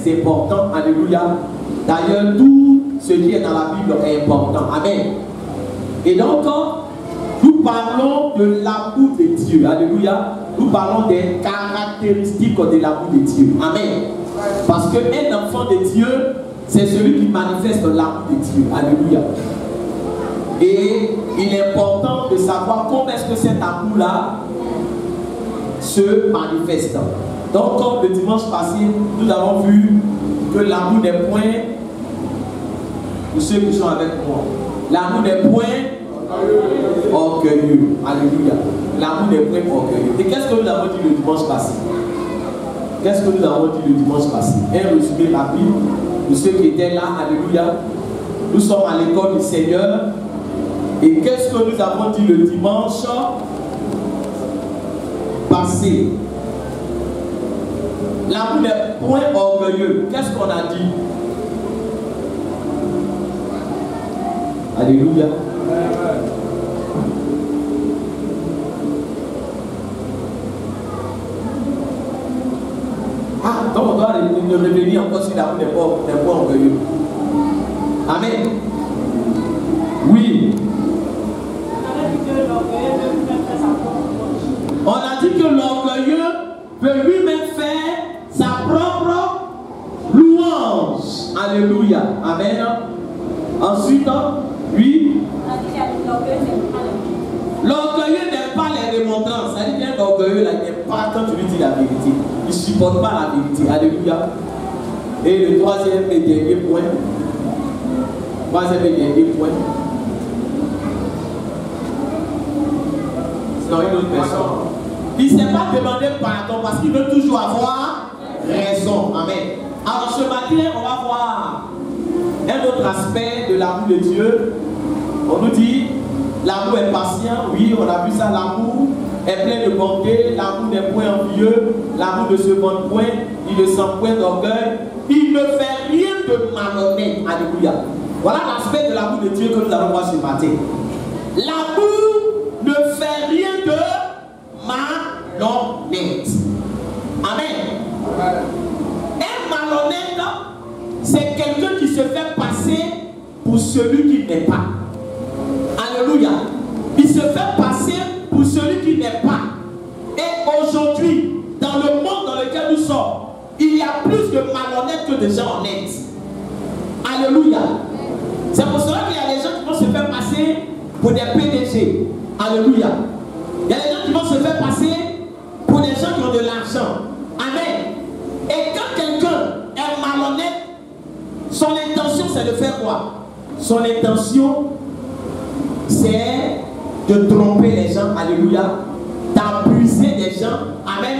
très important. Alléluia. D'ailleurs, tout ce qui est dans la Bible est important. Amen. Et donc, nous parlons de l'amour de Dieu. Alléluia. Nous parlons des caractéristiques de l'amour de Dieu. Amen. Parce qu'un enfant de Dieu, c'est celui qui manifeste l'amour de Dieu. Alléluia. Et il est important de savoir comment est-ce que cet amour-là se manifeste. Donc, comme le dimanche passé, nous avons vu que l'amour n'est point, pour ceux qui sont avec moi, l'amour n'est point orgueilleux. Alléluia. L'amour n'est point orgueilleux. Et qu'est-ce que nous avons dit le dimanche passé? Qu'est-ce que nous avons dit le dimanche passé? Un résumé rapide pour ceux qui étaient là. Alléluia. Nous sommes à l'école du Seigneur. Et qu'est-ce que nous avons dit le dimanche passé? L'amour n'est point orgueilleux. Qu'est-ce qu'on a dit? Alléluia. Ah, donc on doit revenir encore sur l'amour n'est point orgueilleux. Amen. Oui. On a dit que l'orgueilleux peut lui-même faire sa propre louange. Alléluia. Amen. Ensuite, oui. L'orgueilleux n'aime pas les remontrances. Ça dit bien l'orgueilleux n'aime pas quand tu lui dis la vérité. Il ne supporte pas la vérité. Alléluia. Et le troisième et dernier point. Troisième et dernier point. Une autre personne. Il ne s'est pas demandé pardon parce qu'il veut toujours avoir raison. Amen. Alors ce matin, on va voir un autre aspect de l'amour de Dieu. On nous dit, l'amour est patient. Oui, on a vu ça. L'amour est plein de bonté. L'amour n'est point envieux. L'amour ne se vante point. Il ne sent point d'orgueil. Il ne fait rien de malhonnête. Alléluia. Voilà l'aspect de l'amour de Dieu que nous allons voir ce matin. L'amour ne fait rien de malhonnête. Amen. Un malhonnête, c'est quelqu'un qui se fait passer pour celui qui n'est pas. Alléluia. Il se fait passer pour celui qui n'est pas. Et aujourd'hui, dans le monde dans lequel nous sommes, il y a plus de malhonnêtes que de gens honnêtes. Alléluia. C'est pour cela qu'il y a des gens qui vont se faire passer pour des PDG. Alléluia. Il y a des gens qui vont se faire passer pour des gens qui ont de l'argent. Amen. Et quand quelqu'un est malhonnête, son intention c'est de faire quoi? Son intention c'est de tromper les gens. Alléluia. D'abuser des gens. Amen.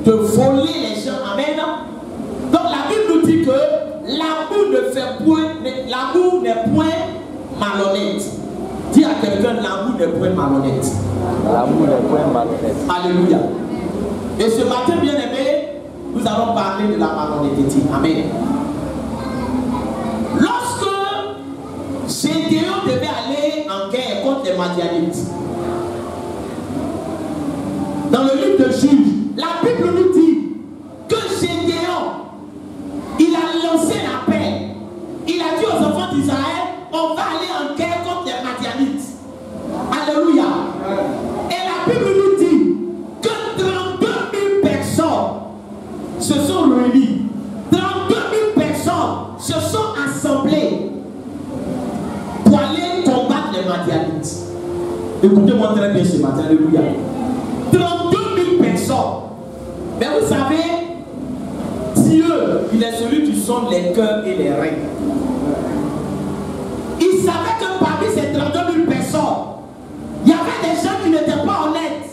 De voler les gens. Amen. Donc la Bible nous dit que l'amour n'est point malhonnête. Dis à quelqu'un, l'amour n'est point malhonnête. L'amour n'est point malhonnête. Alléluia. Et ce matin, bien aimé, nous allons parler de la malhonnêteté. Amen. Lorsque Gédéon devait aller en guerre contre les Madianites, dans le livre de Juges, la Bible nous dit que Gédéon, il a lancé l'appel. Il a dit aux enfants d'Israël, on va aller en guerre contre les Madianites. Alléluia. Et la Bible nous dit que 32 000 personnes se sont réunies. 32 000 personnes se sont assemblées pour aller combattre les Madianites. Écoutez-moi très bien ce matin. Alléluia. 32 000 personnes. Mais vous savez, Dieu, il est celui qui sonde les cœurs et les reins. Il savait que parmi ces 32 000 personnes, il y avait des gens qui n'étaient pas honnêtes.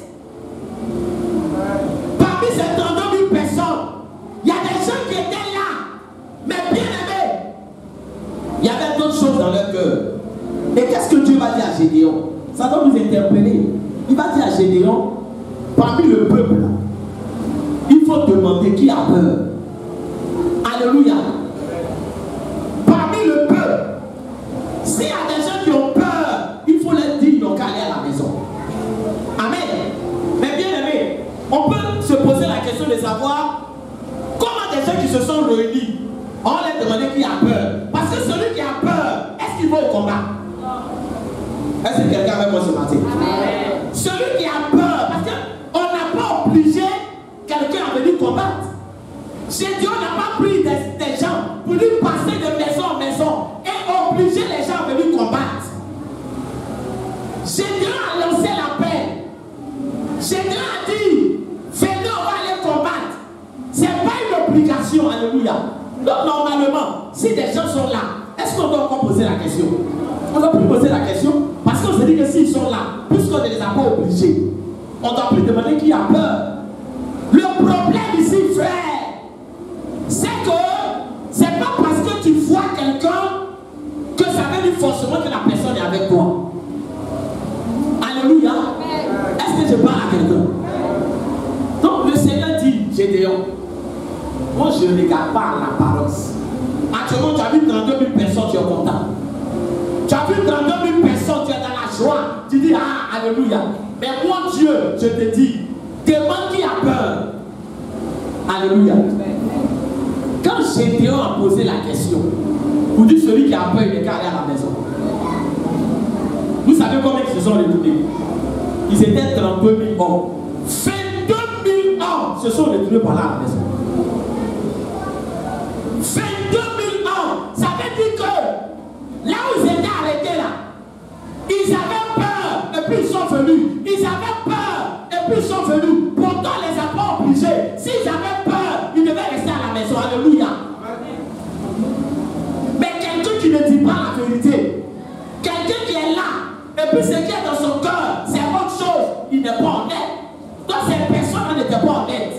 Parmi ces 32 000 personnes, il y a des gens qui étaient là, mais bien aimés. Il y avait d'autres choses dans leur cœur. Et qu'est-ce que Dieu va dire à Gédéon? Ça doit nous interpeller. Il va dire à Gédéon, parmi le peuple, il faut demander qui a peur. Alléluia. Parmi le peuple, s'il y a des gens qui ont peur, il faut leur dire, ils n'ont qu'à aller à la maison. Amen. Mais bien aimé, on peut se poser la question de savoir comment des gens qui se sont réunis, on leur demandait qui a peur. Parce que celui qui a peur, est-ce qu'il va au combat? Est-ce que quelqu'un avec moi ce matin? Amen. Celui qui a peur, parce qu'on n'a pas obligé quelqu'un à venir combattre. Chez Dieu, on n'a pas pris des gens pour lui passer de maison en maison et obliger les gens à venir combattre. Chez Dieu a lancé la paix. Chez Dieu a dit, venez, on va aller combattre. Ce n'est pas une obligation, alléluia. Donc normalement, si des gens sont là, est-ce qu'on doit encore poser la question? On ne doit plus poser la question parce qu'on se dit que s'ils sont là, puisqu'on ne les a pas obligés, on ne doit plus demander qui a peur. Le problème ici, frère, c'est que ce n'est pas parce que tu vois quelqu'un que ça veut dire forcément que la personne est avec toi. Alléluia. Est-ce que je parle à quelqu'un? Donc le Seigneur dit, Gédéon, moi je ne regarde pas l'apparence. Actuellement tu as vu 32 000 personnes, tu es content. Tu as vu 32 000 personnes, tu es dans la joie. Tu dis, ah, alléluia. Mais moi Dieu, je te dis, demande qui a peur. Alléluia. Quand Gédéon a posé la question, vous dites celui qui a peur, il est carré à la maison. Vous savez combien ils se sont retrouvés? Ils étaient 32 000 hommes. 22 000 hommes se sont retrouvés par là à la maison. 22 000 hommes. Ça veut dire que là où ils étaient arrêtés là, ils avaient peur et puis ils sont venus. Ils avaient peur et puis ils sont venus. Pourtant, on ne les a pas obligés. S'ils avaient peur, ils devaient rester à la maison. Alléluia. Mais quelqu'un qui ne dit pas la vérité, quelqu'un qui est là, et puis ce qui est dans son cœur, c'est autre chose, il n'est pas honnête. Donc ces personnes n'étaient pas honnêtes.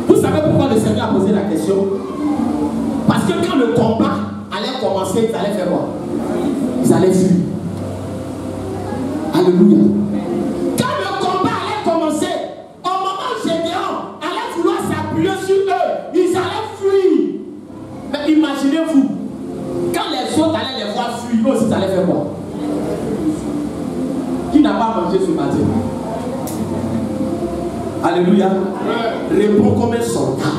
Vous savez pourquoi le Seigneur a posé la question? Parce que quand le combat allait commencer, ils allaient faire quoi? Ils allaient fuir. Alléluia. Quand le combat allait commencer, au moment où Gédéon allait vouloir s'appuyer sur eux, ils allaient fuir. Mais imaginez-vous, quand les autres allaient les voir fuir, eux aussi ils allaient faire quoi? Qui n'a pas mangé ce matin? Alléluia. Réponds comme un soldat.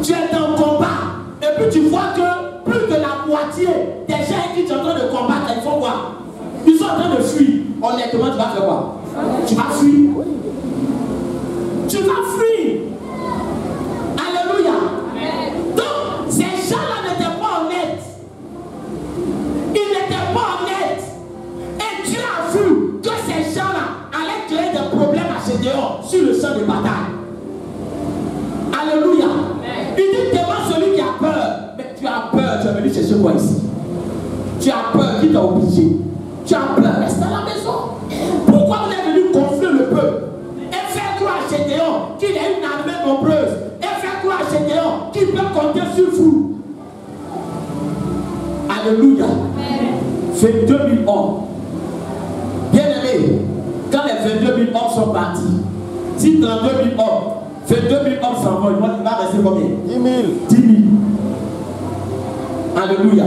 Tu es dans le combat et puis tu vois que plus de la moitié des gens qui sont en train de combattre, ils font quoi? Ils sont en train de fuir. Honnêtement, tu vas faire quoi? Tu vas fuir. Tu vas fuir. Alléluia. Donc, ces gens-là n'étaient pas honnêtes. Ils n'étaient pas honnêtes. Et Dieu a vu que ces gens-là allaient créer des problèmes à Gédéon sur le champ de bataille. Alléluia. Il dit devant celui qui a peur. Mais tu as peur, tu es venu chercher quoi ici? Tu as peur, qui t'a obligé? Tu as peur, reste à la maison. Pourquoi vous êtes venu gonfler le peuple et faire croire à Gédéon qu'il a une armée nombreuse et faire croire à Gédéon qu'il peut compter sur vous? Alléluia. 22 000 hommes. Bien aimé, quand les 22 000 hommes sont partis, si 32 000 hommes, 22 000 hommes s'envolent, il va rester combien? 10 000. 10 000. Alléluia.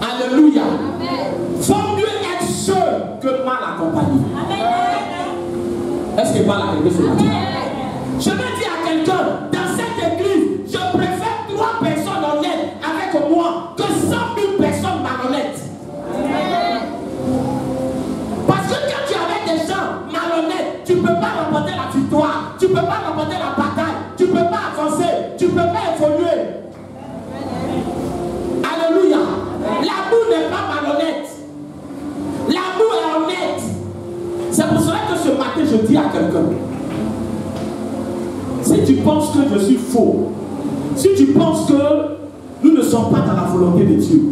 Alléluia. Faut mieux être seul que mal accompagné. Est-ce qu'il parle à quelqu'un ce matin? Je vais dire à quelqu'un, dans cette église, je préfère 3 personnes honnêtes avec moi que 100 000 personnes malhonnêtes. Parce que quand tu es avec des gens malhonnêtes, tu ne peux pas remporter la victoire, tu ne peux pas remporter la bataille, tu ne peux pas avancer, tu ne peux pas évoluer. Alléluia. L'amour n'est pas malhonnête. L'amour est honnête. C'est pour cela que ce matin je dis à quelqu'un, si tu penses que je suis faux, si tu penses que nous ne sommes pas dans la volonté de Dieu,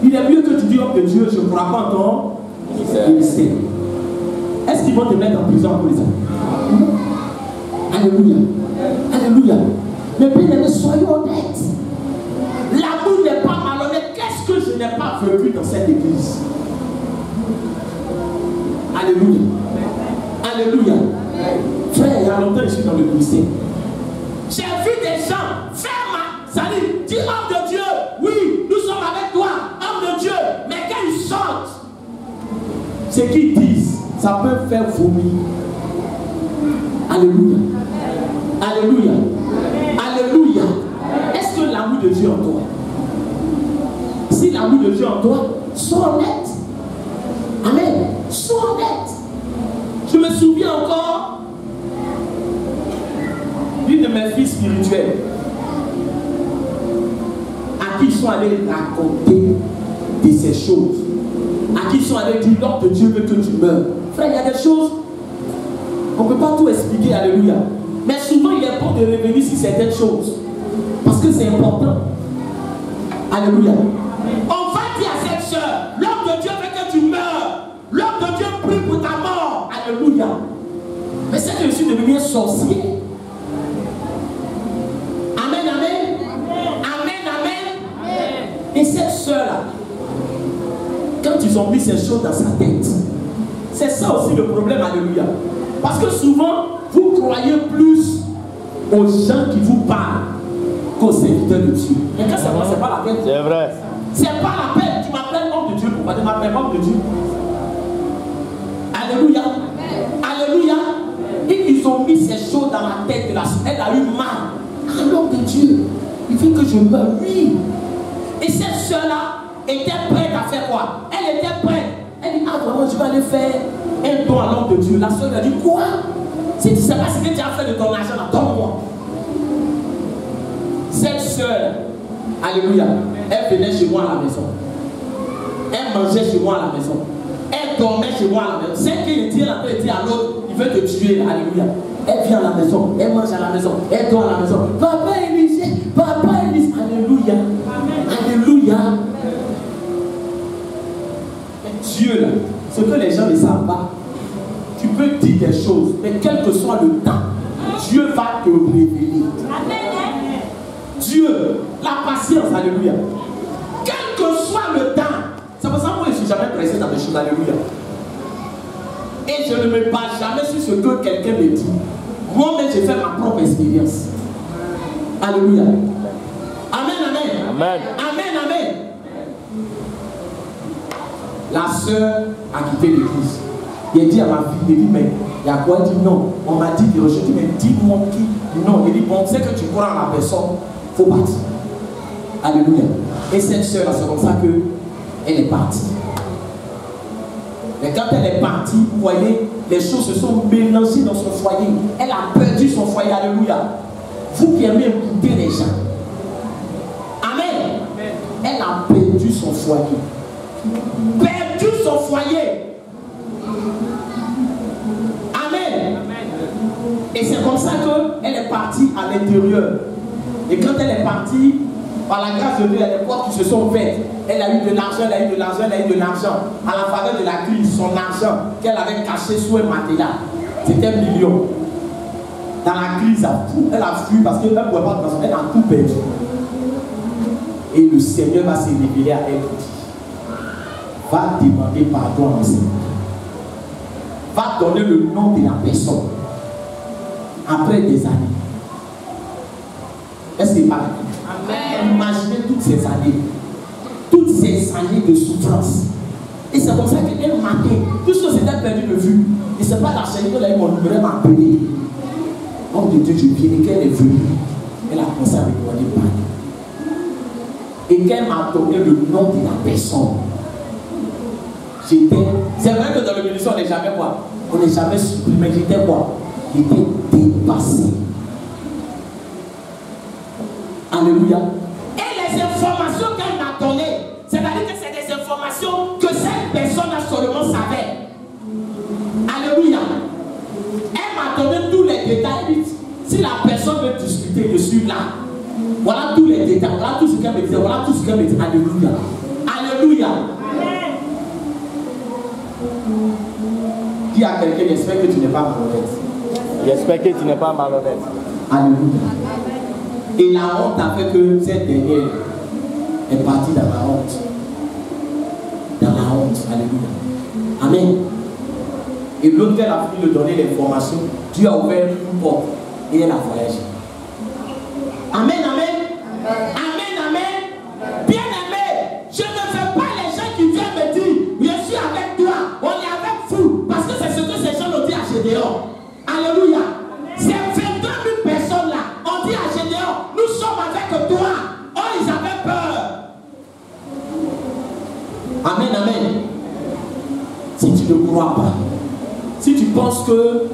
il est mieux que tu dis homme de Dieu, je ne crois pas en ton ministère. Est-ce qu'ils vont te mettre en prison pour les amis? Alléluia. Alléluia. Mais bien aimés, soyons honnêtes. L'amour n'est pas malhonnête. Qu'est-ce que je n'ai pas vécu dans cette église? Alléluia. Alléluia. Frère, il y a longtemps que je suis dans le ministère. J'ai vu des gens faire salut, dis homme de Dieu, oui, nous sommes avec toi, homme de Dieu. Mais quand ils sortent, ce qu'ils disent, ça peut faire vomir. Alléluia. Alléluia. Dieu en toi. Si l'amour de Dieu en toi, sois honnête. Amen. Sois honnête. Je me souviens encore d'une de mes filles spirituelles à qui ils sont allés raconter de ces choses. À qui ils sont allés dire, l'homme de Dieu veut que tu meurs. Frère, il y a des choses, on ne peut pas tout expliquer, alléluia. Mais souvent, il est bon de revenir sur certaines choses. Parce que c'est important. Alléluia. On va dire à cette soeur, l'homme de Dieu veut que tu meurs. L'homme de Dieu prie pour ta mort. Alléluia. Mais c'est que je suis devenu un sorcier. Amen, amen. Amen, amen. Et cette soeur-là, quand ils ont mis ces choses dans sa tête, c'est ça aussi le problème, alléluia. Parce que souvent, vous croyez plus aux gens qui vous parlent qu'aux serviteurs de Dieu. Et quand c'est moi, c'est pas la peine. C'est vrai. C'est pas la peine. Tu m'appelles homme de Dieu. Pourquoi tu m'appelles homme de Dieu? Alléluia. Alléluia. Et ils ont mis ces choses dans la tête de la soeur. Elle a eu mal. Ah, l'homme de Dieu, il veut que je meure. Oui. Et cette soeur-là était prête à faire quoi? Elle était prête. Elle dit, ah vraiment, je vais aller faire un don à l'homme de Dieu. La soeur lui a dit, quoi? Si tu ne sais pas ce que tu as fait de ton argent, donne-moi. Cette soeur, alléluia, elle venait chez moi à la maison. Elle mangeait chez moi à la maison. Elle dormait chez moi à la maison. C'est qu'il dit à l'autre, il veut te tuer, alléluia. Elle vient à la maison, elle mange à la maison, elle dort à la maison. Papa Élysée, alléluia. Alléluia. Dieu là, ce que les gens ne savent pas, tu peux dire des choses, mais quel que soit le temps, Dieu va te révéler. Dieu, la patience, alléluia. Quel que soit le temps, c'est pour ça que moi je ne suis jamais pressé dans des choses, alléluia. Et je ne me base jamais sur ce que quelqu'un me dit. Moi-même, j'ai fait ma propre expérience. Alléluia. Amen, amen. Amen. Amen, amen. La sœur a quitté l'église. Il a dit à ma fille, il dit, mais il y a quoi? Il dit non. On m'a dit de rejeter, mais dis-moi qui. Non, il dit, bon, c'est que tu crois en la personne, il faut partir. Alléluia. Et cette sœur, c'est comme ça qu'elle est partie. Mais quand elle est partie, vous voyez, les choses se sont mélangées dans son foyer. Elle a perdu son foyer. Alléluia. Vous qui aimez écouter les gens. Amen. Elle a perdu son foyer. Perdu son foyer. Amen. Et c'est comme ça qu'elle est partie à l'intérieur. Et quand elle est partie, par la grâce de Dieu, il y a des portes qui se sont faites. Elle a eu de l'argent, elle a eu de l'argent, elle a eu de l'argent. À la faveur de la crise, son argent qu'elle avait caché sous un matelas, c'était 1 million. Dans la crise, elle a fui parce qu'elle ne pouvait pas transformer, elle a tout perdu. Et le Seigneur va se révéler à elle. Va demander pardon à Seigneur. Va donner le nom de la personne. Après des années. Est-ce qu'il parle? Amen. Imaginez toutes ces années de souffrance. Et c'est comme ça qu'elle matin, tout ce que c'était perdu de vue. Et c'est pas la chaîne que là, mon numéro m'a appelé. Homme de Dieu, je viens. Et qu'elle est venue, elle a commencé à me demander pardon. Et qu'elle m'a donné le nom de la personne. C'est vrai que dans le ministère, on n'est jamais quoi? On n'est jamais surpris, mais j'étais quoi? J'étais dépassé. Alléluia. Et les informations qu'elle m'a données, c'est-à-dire que c'est des informations que cette personne a seulement savait. Alléluia. Elle m'a donné tous les détails. Si la personne veut discuter, je suis là. Voilà tous les détails. Voilà tout ce qu'elle me disait. Voilà tout ce qu'elle me dit. Alléluia. Alléluia. Dis à quelqu'un, j'espère que tu n'es pas malhonnête. J'espère que tu n'es pas malhonnête. Alléluia. Et la honte a fait que cette dernière est partie dans la honte. Dans la honte. Alléluia. Amen. Et l'autre, elle a fini de donner l'information. Dieu a ouvert une porte et elle a voyagé. Amen, amen. Amen, amen. Bien aimé, je ne veux pas les gens qui viennent me dire, je suis avec toi, on est avec vous. Parce que c'est ce que ces gens ont dit à Gédéon. Alléluia. Ces 22 000 personnes là, on dit à Gédéon, nous sommes avec toi. Oh, ils crois pas. Si tu penses que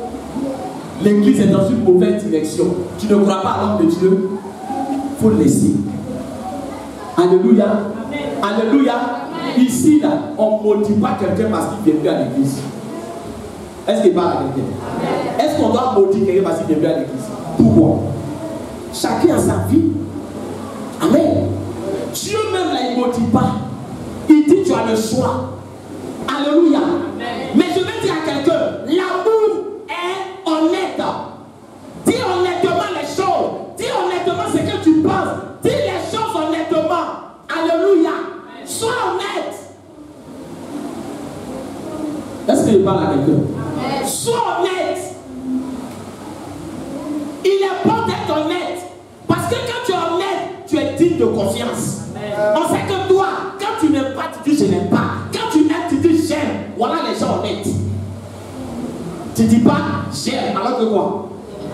l'église est dans une mauvaise direction, tu ne crois pas à l'homme de Dieu, il faut le laisser. Alléluia. Amen. Alléluia. Amen. Ici, là, on ne maudit pas quelqu'un parce qu'il vient plus à l'église. Est-ce qu'il parle à quelqu'un? Est-ce qu'on doit maudire quelqu'un parce qu'il vient plus à l'église? Pourquoi? Chacun a sa vie. Amen. Dieu même là, il ne maudit pas. Il dit tu as le choix. Alléluia. Amen. Mais je vais dire à quelqu'un, l'amour est honnête. Dis honnêtement les choses. Dis honnêtement ce que tu penses. Dis les choses honnêtement. Alléluia. Amen. Sois honnête. Est-ce que je parle à quelqu'un? Sois honnête. Il est bon d'être honnête. Parce que quand tu es honnête, tu es digne de confiance. Amen. On sait que toi, quand tu n'aimes pas, tu dis je n'aime pas. Quand tu aimes, tu dis j'aime. Voilà les gens honnêtes. Tu ne dis pas j'aime alors que quoi?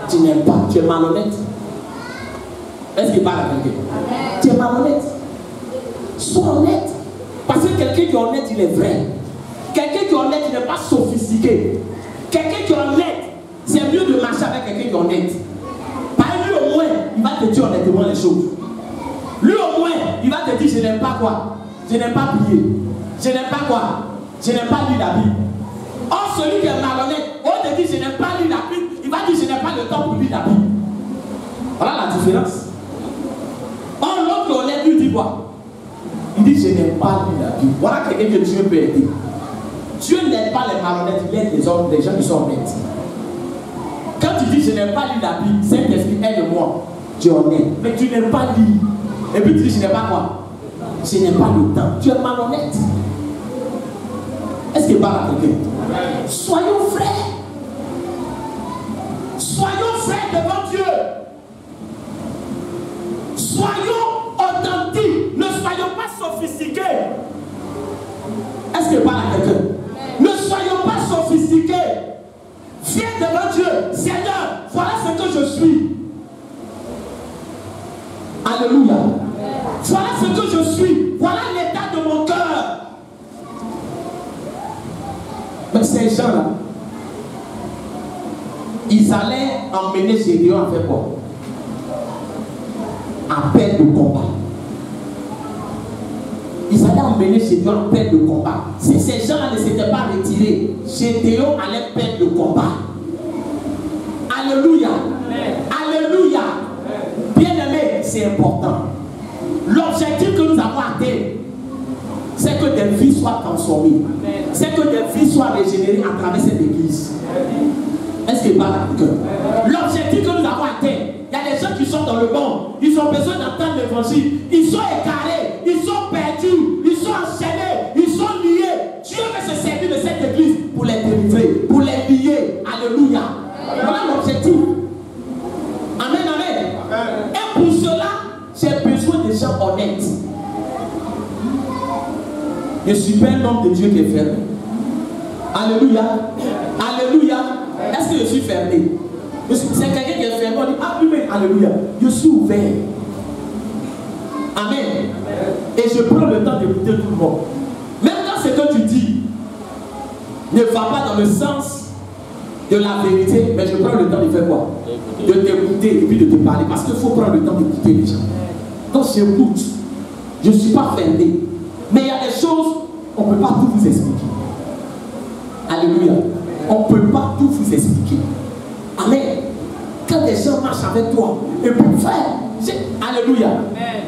Tu n'aimes pas, tu es malhonnête. Est-ce qu'il parle à quelqu'un? Tu es malhonnête. Sois honnête. Parce que quelqu'un qui est honnête, il est vrai. Quelqu'un qui est honnête, il n'est pas sophistiqué. Quelqu'un qui est honnête, c'est mieux de marcher avec quelqu'un qui est honnête. Par lui au moins, il va te dire honnêtement les choses. Lui au moins, il va te dire je n'aime pas quoi? Je n'aime pas prier. Je n'aime pas quoi? Je n'aime pas lire la Bible. Or, celui qui est malhonnête, on te dit je n'aime pas lire la Bible, il va dire je n'ai pas le temps pour lire la Bible. Voilà la différence. Or, l'autre qui est honnête, lui dit quoi? Il dit je n'aime pas lire la Bible. Voilà quelqu'un que Dieu peut aider. Dieu n'aide pas les malhonnêtes, il aide les hommes, les gens qui sont honnêtes. Quand tu dis je n'aime pas lire la Bible, Saint-Esprit aide-moi. Tu es honnête. Mais tu n'aimes pas lire. Et puis tu dis je n'aime pas quoi? Je n'ai pas le temps. Tu es malhonnête. Est-ce qu'il parle à quelqu'un? Soyons frères. Soyons frères devant Dieu. Soyons authentiques. Ne soyons pas sophistiqués. Est-ce qu'il parle à quelqu'un? Ne soyons pas sophistiqués. Viens devant Dieu. Seigneur, voilà ce que je suis. Alléluia. Voilà ce que je suis. Voilà l'état de mon cœur. Mais ces gens-là, ils allaient emmener Gédéon à faire quoi? Appel de combat. Ils allaient emmener Gédéon en peine de combat. Si ces gens-là ne s'étaient pas retirés, Gédéon allait perdre le combat. Alléluia. Amen. Alléluia. Bien-aimé, c'est important. L'objectif que nous avons atteint, c'est que des vies soient transformées. C'est que des vies soient régénérées à travers cette église. Est-ce qu'il parle à quelqu'un? L'objectif que nous avons atteint, il y a des gens qui sont dans le monde, ils ont besoin d'entendre l'évangile, ils sont égarés, ils sont perdus, ils sont enchaînés, ils sont liés. Dieu veut se servir de cette église pour les délivrer, pour les lier. Alléluia. Voilà l'objectif. Amen, amen. Et pour cela, j'ai besoin de gens honnêtes. Je ne suis pas un homme de Dieu qui est fermé. Alléluia. Alléluia. Est-ce que je suis fermé? C'est quelqu'un qui est fermé. On dit, ah oui, mais alléluia. Je suis ouvert. Amen. Et je prends le temps d'écouter tout le monde. Même quand ce que tu dis ne va pas dans le sens de la vérité, mais je prends le temps de faire quoi? De t'écouter et puis de te parler. Parce qu'il faut prendre le temps d'écouter les gens. Donc j'écoute. Je ne suis pas fermé. Mais il y a des choses, on ne peut pas tout vous expliquer. Alléluia. On ne peut pas tout vous expliquer. Amen. Quand des gens marchent avec toi, et puis frère, alléluia. Amen.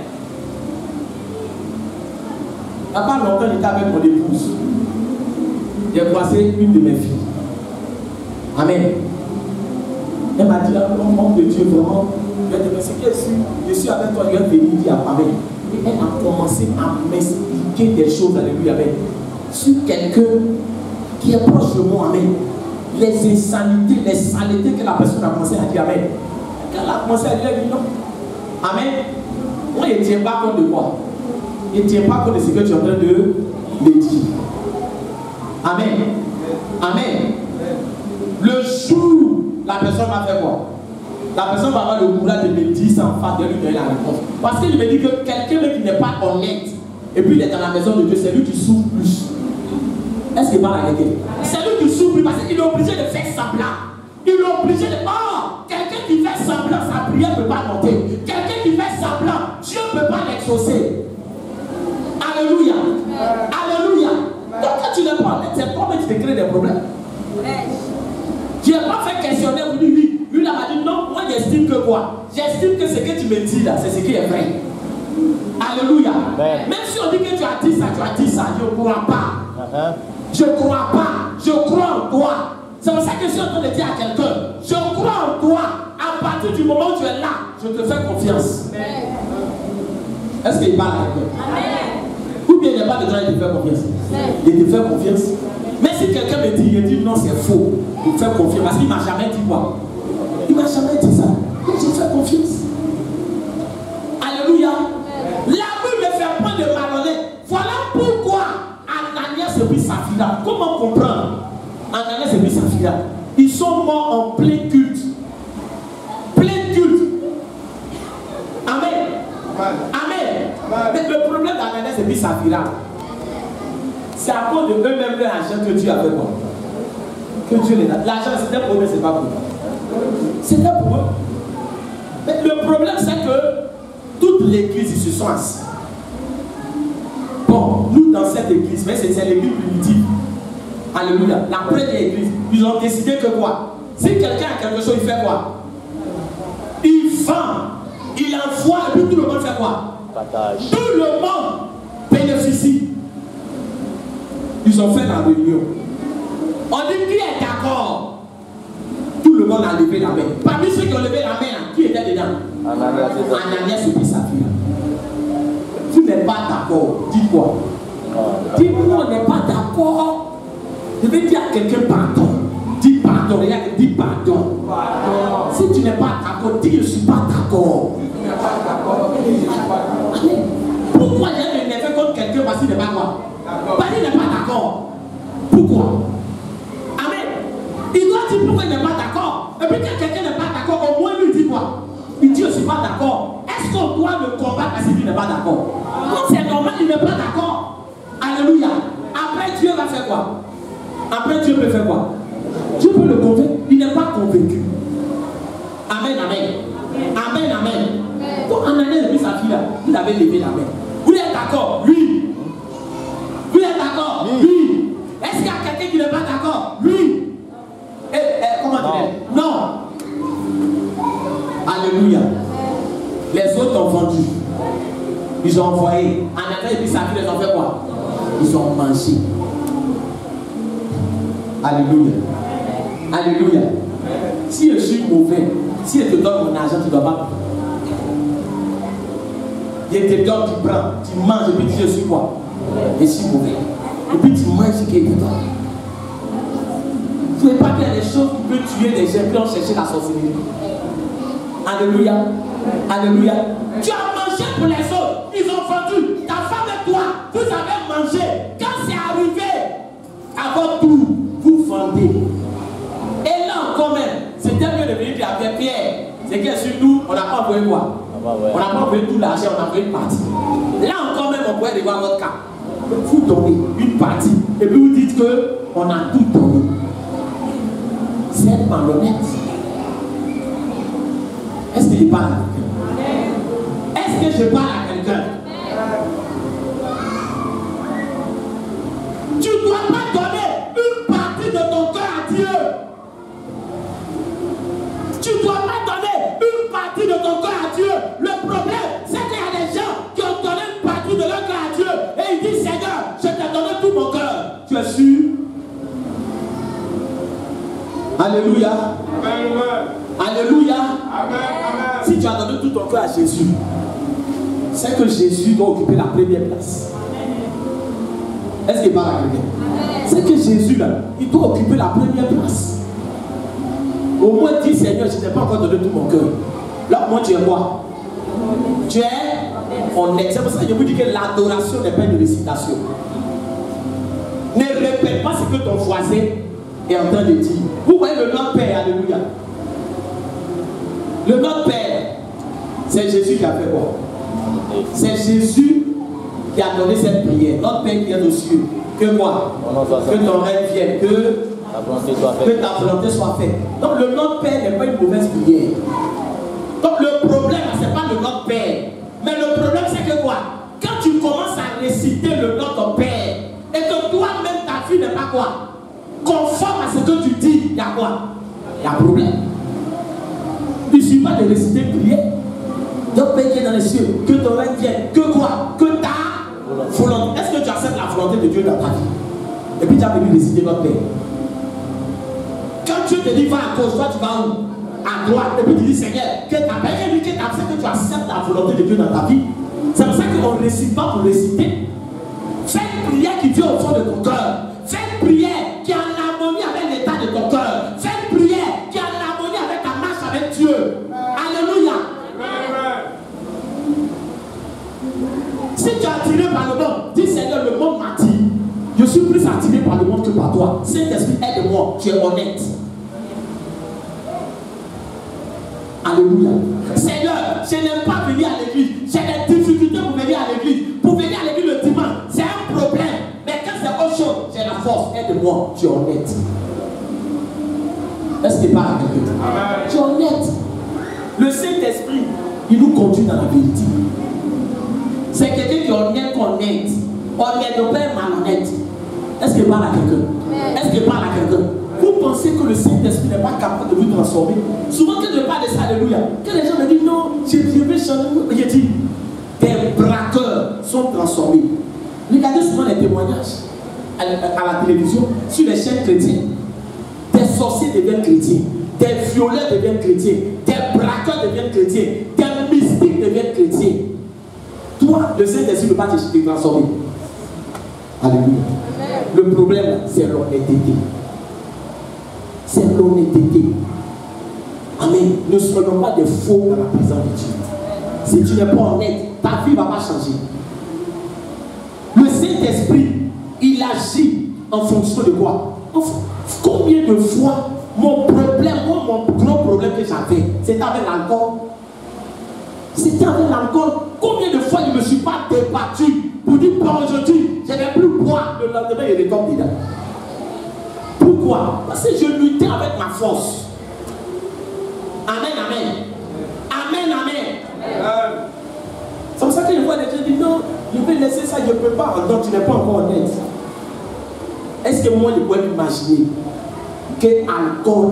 Il n'y a pas longtemps, j'étais avec mon épouse. J'ai croisé une de mes filles. Amen. Elle m'a dit, oh homme de Dieu, vraiment, je suis avec toi, je viens venir dire Amen. Et elle a commencé à m'expliquer des choses, alléluia, amen, sur quelqu'un qui est proche de moi, amen. Les insanités, les saletés que la personne a commencé à dire, amen. Quand elle a commencé à dire, elle dit non. Amen. Moi, je ne tiens pas compte de quoi? Je ne tiens pas compte de ce que tu es en train de le dire. Amen. Amen. Le jour, la personne va faire quoi? La personne va avoir le courage de me dire sans faire de lui donner la réponse. Parce qu'il me dit que quelqu'un qui n'est pas honnête, et puis il est dans la maison de Dieu, c'est lui qui souffre plus. Est-ce qu'il parle à quelqu'un? C'est lui qui souffre parce qu'il est obligé de faire semblant. Il est obligé de... Oh, quelqu'un qui fait semblant, sa prière ne peut pas monter. Quelqu'un qui fait semblant, Dieu ne peut pas l'exaucer. Alléluia. Alléluia. Donc quand tu n'es pas honnête, c'est toi-même qui te crée des problèmes. Tu n'as pas fait questionnaire pour lui, oui. Lui, il m'a dit non, moi j'estime que quoi? J'estime que ce que tu me dis là, c'est ce qui est vrai. Alléluia. Même si on dit que tu as dit ça, je ne crois pas. Je ne crois pas. Je crois en toi. C'est pour ça que je suis en train de dire à quelqu'un, je crois en toi. À partir du moment où tu es là, je te fais confiance. Est-ce qu'il parle à quelqu'un? Ou bien il n'y a pas de droit de te faire confiance? Il te fait confiance. Mais si quelqu'un me dit, il dit non, c'est faux, il me fait confiance. Parce qu'il ne m'a jamais dit quoi? Il ne m'a jamais dit ça. Donc je fais confiance. Alléluia. L'amour me fait point de malhonnête. Voilà pourquoi Ananias et puis Saphira. Comment comprendre? Ananias et puis Saphira, ils sont morts en plein culte. Plein culte. Amen. Amen. Mais le problème d'Ananias et puis Saphira, c'est à cause de eux-mêmes l'argent que Dieu a fait quoi? Que Dieu les a. L'argent, c'était pour eux, c'est pas pour eux. C'était pour eux. Mais le problème, c'est que toute l'église, ils se sont assis. Bon, nous dans cette église, mais c'est l'église primitive. Alléluia. La première église, ils ont décidé que quoi? Si quelqu'un a quelque chose, il fait quoi? Il vend, il envoie, et puis tout le monde fait quoi? Partage. Tout le monde bénéficie. Ils ont fait la réunion. On dit qui est d'accord? Tout le monde a levé la main. Parmi ceux qui ont levé la main, qui était dedans? Ananias et puis Saphira. Tu n'es pas d'accord, dis quoi? Dis-moi, on n'est pas d'accord. Je vais dire à quelqu'un pardon. Dis pardon, regarde, dis pardon. Si tu n'es pas d'accord, dis je ne suis pas d'accord. Pourquoi j'ai un effet contre quelqu'un parce qu'il n'est pas quoi? Parce qu'il n'est pas d'accord. Pourquoi? Amen. Il doit dire pourquoi il n'est pas d'accord. Et puis quand quelqu'un n'est pas d'accord, au moins lui dit quoi? Il dit je ne suis pas d'accord. Est-ce qu'on doit le combattre parce qu'il n'est pas d'accord? Non, c'est normal, il n'est pas d'accord. Alléluia. Après Dieu va faire quoi? Après Dieu peut faire quoi? Dieu peut le convaincre. Il n'est pas convaincu. Amen, amen. Amen, amen. Donc Ananias et puis sa fille là, il avait levé la main. Vous êtes d'accord? Oui. Vous êtes d'accord? Oui. Est-ce qu'il y a quelqu'un qui n'est pas d'accord? Oui. Comment dire? Non. Alléluia. Les autres ont vendu. Ils ont envoyé. Ananias et puis sa fille, ils ont fait quoi? Ils ont mangé. Alléluia. Alléluia. Si je suis mauvais, si je te donne mon argent, tu ne dois pas. Je te donne, tu prends, tu manges, et puis tu dis je suis quoi? Je suis mauvais. Et puis tu manges ce qui est dedans. Vous ne pouvez pas dire des choses qui peuvent tuer les gens qui ont cherché la sorcellerie. Alléluia. Alléluia. Tu as mangé pour les autres. Ils ont vendu. Ta femme et toi, vous avez mangé. Quand c'est arrivé, avant tout, vous vendez. Et là encore même, c'était mieux de venir dire à Pierre. C'est que sur nous, on n'a pas envoyé quoi? On n'a pas envoyé tout l'argent, on a envoyé une partie. Là encore même, on pourrait revoir votre cas. Vous donnez une partie. Et puis vous dites qu'on a tout donné. C'est malhonnête. Est-ce qu'il parle à quelqu'un? Est-ce que je parle à quelqu'un? Tu ne dois pas donner une partie de ton cœur à Dieu. Tu ne dois pas donner une partie de ton cœur à Dieu. Le problème, c'est qu'il y a des gens qui ont donné une partie de leur cœur à Dieu. Et ils disent, Seigneur, je t'ai donné tout mon cœur. Tu es sûr? Alléluia. Alléluia. Si tu as donné tout ton cœur à Jésus, c'est que Jésus doit occuper la première place. Est-ce qu'il parle à quelqu'un? C'est que Jésus, là, il doit occuper la première place. Au moins, dis Seigneur, je ne t'ai pas encore donné tout mon cœur. Là, moi, tu es quoi? Tu es honnête. C'est pour ça que je vous dis que l'adoration n'est pas une récitation. Ne répète pas ce que ton voisin est en train de dire. Vous voyez le Notre Père, alléluia. Le Notre Père, c'est Jésus qui a fait quoi? C'est Jésus qui a donné cette prière. Notre Père qui est aux cieux, Que quoi? Que ton règne vienne. Que ta volonté soit faite. Que ta volonté soit faite. Donc le Notre Père n'est pas une mauvaise prière. Donc le problème, ce n'est pas le Notre Père. Mais le problème, c'est que quoi? Quand tu commences à réciter le Notre Père et que toi-même ta vie n'est pas quoi? Conforme à ce que tu dis, il y a quoi? Il y a un problème. Il ne suffit pas de réciter une prière. Notre Père qui est dans les cieux, que ton règne vienne. Que quoi? Que ta volonté. Est-ce que tu acceptes la volonté de Dieu dans ta vie? Et puis tu as venu réciter notre Père. Quand Dieu te dit va à gauche, toi tu vas où? À droite. Et puis tu dis Seigneur, que ta Père dit que tu acceptes la volonté de Dieu dans ta vie. C'est pour ça qu'on ne récite pas pour réciter. Fais une prière qui vient au fond de ton cœur. Fais une prière qui est en harmonie avec l'état de ton cœur. Fais une prière qui est en harmonie avec ta marche avec Dieu. Alléluia. Si tu es attiré par le monde, dis Seigneur, le monde m'attire. Je suis plus attiré par le monde que par toi. Saint-Esprit, aide-moi. Tu es honnête. Alléluia. Seigneur, je n'aime pas venir à l'église. J'ai des difficultés pour venir à l'église. Pour venir à l'église le dimanche, c'est un problème. Mais quand c'est autre chose, j'ai la force. Aide-moi. Tu es honnête. Est-ce qu'il parle à quelqu'un? Tu es honnête. Le Saint-Esprit, il nous conduit dans la vérité. C'est quelqu'un qui est honnête, honnête. Honnête, ne pas être malhonnête. Est-ce qu'il parle à quelqu'un? Est-ce qu'il parle à quelqu'un? Vous pensez que le Saint-Esprit n'est pas capable de vous transformer? Souvent, quand je parle de ça, alléluia, quand les gens me disent non, je vais changer, je dis, des braqueurs sont transformés. Regardez souvent les témoignages à la télévision, sur les chaînes chrétiennes. Des sorciers deviennent chrétiens, des violeurs deviennent chrétiens, des braqueurs deviennent chrétiens, des mystiques deviennent chrétiens. Toi, le Saint-Esprit ne peut pas te transformer. Alléluia. Le problème, c'est l'honnêteté. C'est l'honnêteté. Amen. Ne soyons pas des faux dans la présence de Dieu. Si tu n'es pas honnête, ta vie ne va pas changer. Le Saint-Esprit, il agit en fonction de quoi? Combien de fois mon problème, mon gros problème que j'avais, c'était avec l'alcool. C'était avec l'alcool. Combien de fois je ne me suis pas débattu pour dire bon aujourd'hui, je ne vais plus boire, le lendemain il retombe dedans. Pourquoi? Parce que je luttais avec ma force. Amen, amen. Amen, amen. C'est pour ça que je vois des gens dire non, je vais laisser ça, je ne peux pas. Donc tu n'es pas encore honnête. Est-ce que moi je peux imaginer que alcool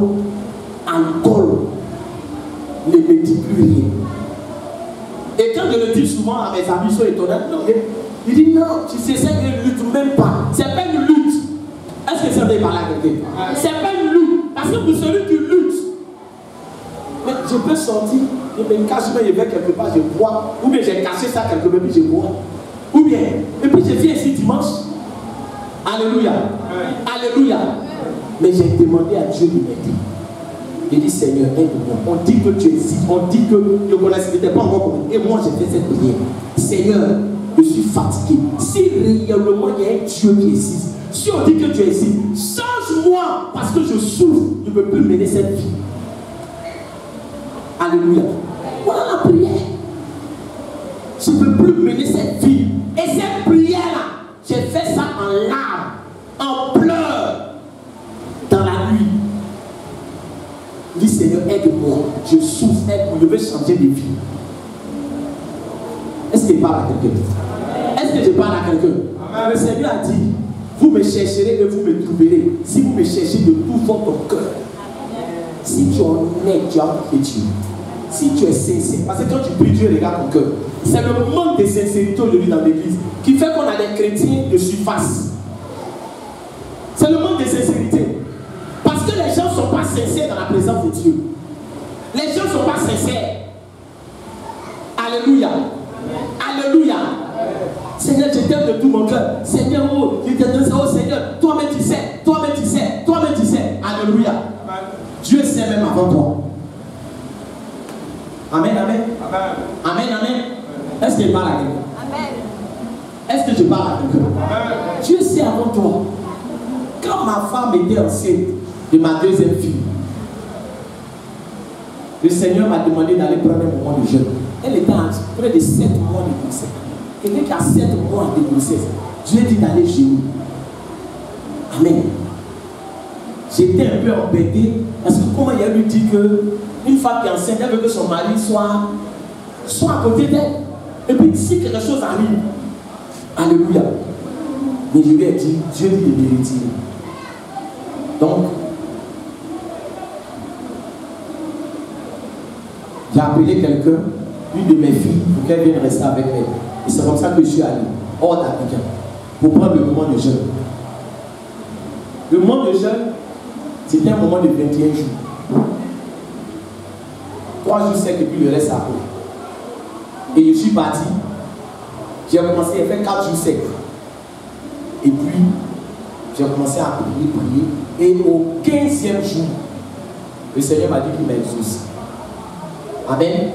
ne me dit plus rien? Et quand je le dis souvent à mes amis, ils sont étonnés. Ils disent non, tu sais, ça ne lutte même pas. C'est pas une lutte. Est-ce que ça veut parler à quelqu'un? C'est pas une lutte. Parce que pour celui qui lutte, mais je peux sortir, je me cache, je vais quelque part, je bois. Ou bien j'ai caché ça quelque part, puis je bois. Ou bien, et puis je viens ici dimanche. Alléluia. Alléluia. Mais j'ai demandé à Dieu de m'aider. J'ai dit Seigneur, aide-moi. On dit que tu existes. On dit que le connaisseur n'était pas encore connu. Et moi j'ai fait cette prière. Seigneur, je suis fatigué. Si réellement il y a un Dieu qui existe, si on dit que tu existes, change-moi parce que je souffre. Je ne peux plus mener cette vie. Alléluia. Voilà la prière. Je ne peux plus mener cette vie. Et cette prière-là, j'ai fait ça en larmes, en pleurs, dans la nuit. Dis Seigneur, aide-moi. Je souffre, aide-moi. Je veux changer de vie. Est-ce que je parle à quelqu'un? Est-ce que je parle à quelqu'un? Le Seigneur a dit, vous me chercherez et vous me trouverez. Si vous me cherchez de tout votre cœur. Si tu es honnête, tu as trouvé Dieu. Si tu es sincère, parce que quand tu pries, Dieu regarde ton cœur. C'est le manque de sincérité aujourd'hui dans l'église qui fait qu'on a des chrétiens de surface. C'est le manque de sincérité. Parce que les gens ne sont pas sincères dans la présence de Dieu. Les gens ne sont pas sincères. Alléluia. Alléluia. Seigneur, je t'aime de tout mon cœur. Seigneur, oh, je t'aime, oh Seigneur, toi-même tu sais, toi-même tu sais, toi-même tu sais. Alléluia. Amen. Dieu sait même avant toi. Amen, amen. Amen, amen. Amen. Est-ce que je parle à quelqu'un? Amen. Est-ce que je parle à quelqu'un? Amen. Dieu sait avant toi. Quand ma femme était enceinte de ma deuxième fille, le Seigneur m'a demandé d'aller prendre un moment de jeûne. Elle était à près de 7 mois de grossesse. Quelqu'un qui a 7 mois de grossesse, Dieu dit d'aller jeûner. Amen. J'étais un peu embêté parce que comment il lui dit qu'une femme qui est enceinte, elle veut que son mari soit à côté d'elle. Et puis si quelque chose arrive, alléluia. Mais je lui ai dit, Dieu dit de vérité. Donc, j'ai appelé quelqu'un, une de mes filles, pour qu'elle vienne rester avec elle. Et c'est comme ça que je suis allé, hors d'Afrique, pour prendre le moment de jeûne. Le moment de jeûne, c'était un moment de 21 jours. 3 jours secs et puis le reste après. Et je suis parti. J'ai commencé à faire 4 jours secs. Et puis, j'ai commencé à prier. Et au 15e jour, le Seigneur m'a dit qu'il m'exauce. Amen.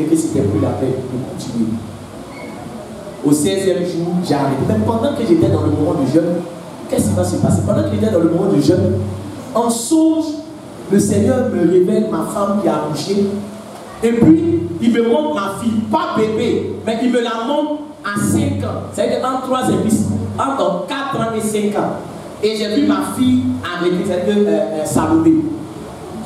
Et que c'était plus la peine de continuer. Au 16e jour, j'ai arrêté. Même pendant que j'étais dans le moment de jeûne, qu'est-ce qui va se passer? Pendant que j'étais dans le moment de jeûne, en songe, le Seigneur me révèle ma femme qui a accouché. Et puis, il me montre ma fille, pas bébé, mais il me la montre à 5 ans. C'est-à-dire entre 3 et 10, entre 4 ans et 5 ans. Et j'ai vu ma fille arrêter, c'est-à-dire Salomé.